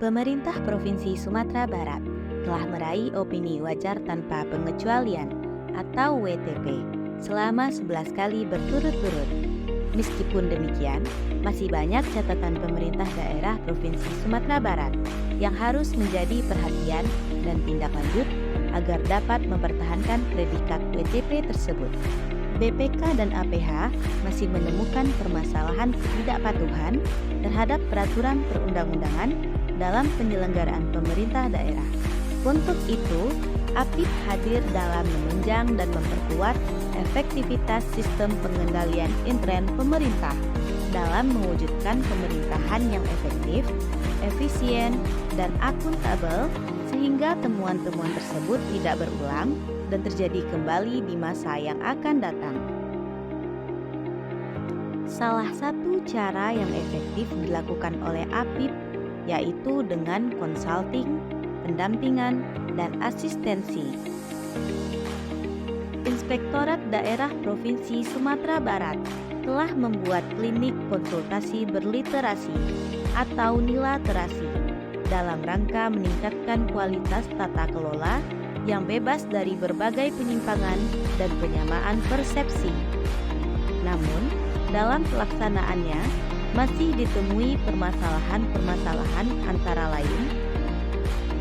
Pemerintah Provinsi Sumatera Barat telah meraih opini wajar tanpa pengecualian atau WTP selama 11 kali berturut-turut. Meskipun demikian, masih banyak catatan pemerintah daerah Provinsi Sumatera Barat yang harus menjadi perhatian dan tindak lanjut agar dapat mempertahankan predikat WTP tersebut. BPK dan APH masih menemukan permasalahan ketidakpatuhan terhadap peraturan perundang-undangan dalam penyelenggaraan pemerintah daerah. Untuk itu, APIP hadir dalam menunjang dan memperkuat efektivitas sistem pengendalian intern pemerintah dalam mewujudkan pemerintahan yang efektif, efisien, dan akuntabel sehingga temuan-temuan tersebut tidak berulang dan terjadi kembali di masa yang akan datang. Salah satu cara yang efektif dilakukan oleh APIP yaitu dengan konsulting, pendampingan, dan asistensi. Inspektorat Daerah Provinsi Sumatera Barat telah membuat klinik konsultasi berliterasi atau nilaterasi dalam rangka meningkatkan kualitas tata kelola yang bebas dari berbagai penyimpangan dan penyamaan persepsi. Namun, dalam pelaksanaannya masih ditemui permasalahan-permasalahan antara lain.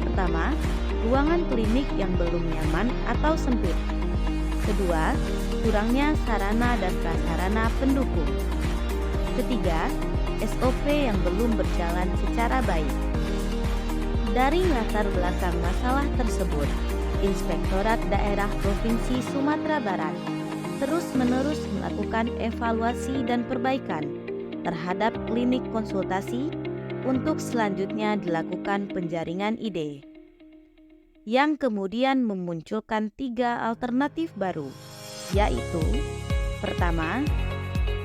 Pertama, ruangan klinik yang belum nyaman atau sempit. Kedua, kurangnya sarana dan prasarana pendukung. Ketiga, SOP yang belum berjalan secara baik. Dari latar belakang masalah tersebut, Inspektorat Daerah Provinsi Sumatera Barat terus-menerus melakukan evaluasi dan perbaikan terhadap klinik konsultasi untuk selanjutnya dilakukan penjaringan ide, yang kemudian memunculkan 3 alternatif baru, yaitu: pertama,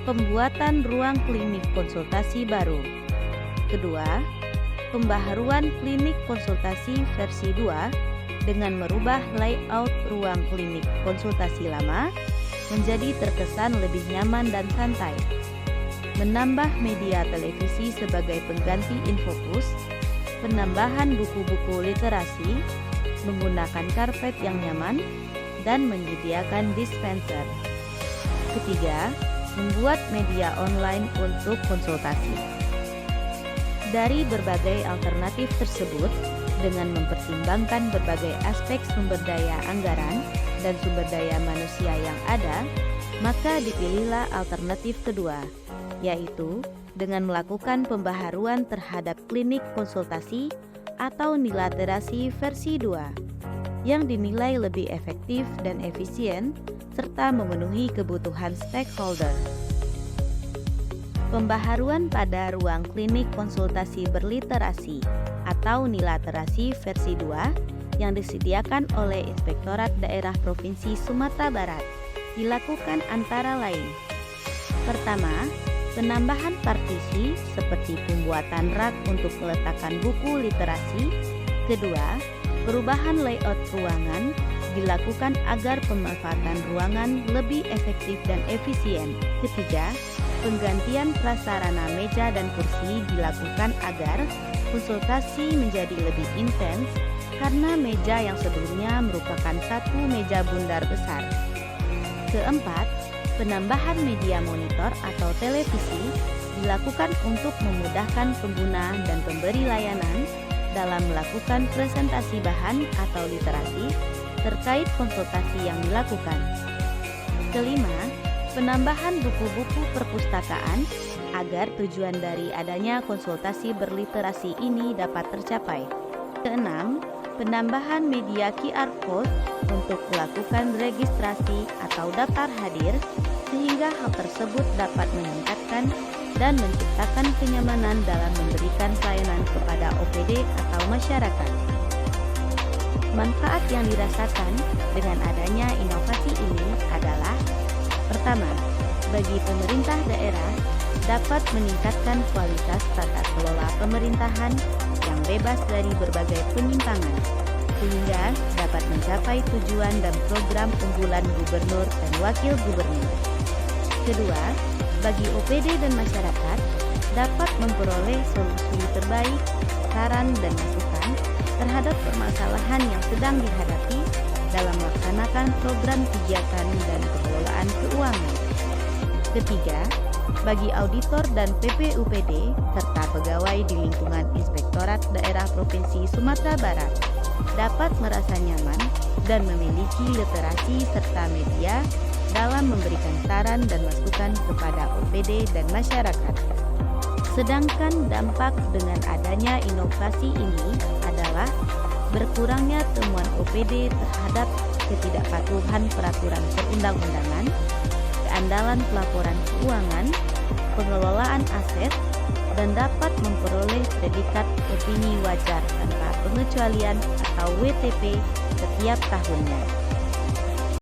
pembuatan ruang klinik konsultasi baru. Kedua, pembaharuan klinik konsultasi versi 2 dengan merubah layout ruang klinik konsultasi lama menjadi terkesan lebih nyaman dan santai. Menambah media televisi sebagai pengganti infopus, penambahan buku-buku literasi, menggunakan karpet yang nyaman, dan menyediakan dispenser. Ketiga, membuat media online untuk konsultasi. Dari berbagai alternatif tersebut, dengan mempertimbangkan berbagai aspek sumber daya anggaran dan sumber daya manusia yang ada, maka dipilihlah alternatif kedua, yaitu dengan melakukan pembaharuan terhadap klinik konsultasi atau nilaterasi versi 2 yang dinilai lebih efektif dan efisien serta memenuhi kebutuhan stakeholder. Pembaharuan pada ruang klinik konsultasi berliterasi atau nilaterasi versi 2 yang disediakan oleh Inspektorat Daerah Provinsi Sumatera Barat dilakukan antara lain: pertama, penambahan partisi seperti pembuatan rak untuk meletakkan buku literasi. Kedua, perubahan layout ruangan dilakukan agar pemanfaatan ruangan lebih efektif dan efisien. Ketiga, penggantian prasarana meja dan kursi dilakukan agar konsultasi menjadi lebih intens karena meja yang sebelumnya merupakan satu meja bundar besar. Keempat, penambahan media monitor atau televisi dilakukan untuk memudahkan pengguna dan pemberi layanan dalam melakukan presentasi bahan atau literasi terkait konsultasi yang dilakukan. Kelima, penambahan buku-buku perpustakaan agar tujuan dari adanya konsultasi berliterasi ini dapat tercapai. Keenam, penambahan media QR Code untuk melakukan registrasi atau daftar hadir sehingga hal tersebut dapat meningkatkan dan menciptakan kenyamanan dalam memberikan pelayanan kepada OPD atau masyarakat. Manfaat yang dirasakan dengan adanya inovasi ini adalah: pertama, bagi pemerintah daerah dapat meningkatkan kualitas tata kelola pemerintahan yang bebas dari berbagai penyimpangan, sehingga dapat mencapai tujuan dan program unggulan gubernur dan wakil gubernur. Kedua, bagi OPD dan masyarakat dapat memperoleh solusi terbaik saran dan masukan terhadap permasalahan yang sedang dihadapi dalam melaksanakan program kegiatan dan pengelolaan keuangan. Ketiga, bagi auditor dan PPUPD serta pegawai di lingkungan Inspektorat Daerah Provinsi Sumatera Barat dapat merasa nyaman dan memiliki literasi serta media dalam memberikan saran dan masukan kepada OPD dan masyarakat. Sedangkan dampak dengan adanya inovasi ini adalah berkurangnya temuan OPD terhadap ketidakpatuhan peraturan perundang-undangan, keandalan pelaporan keuangan, pengelolaan aset, dan dapat memperoleh predikat opini wajar tanpa pengecualian atau WTP setiap tahunnya.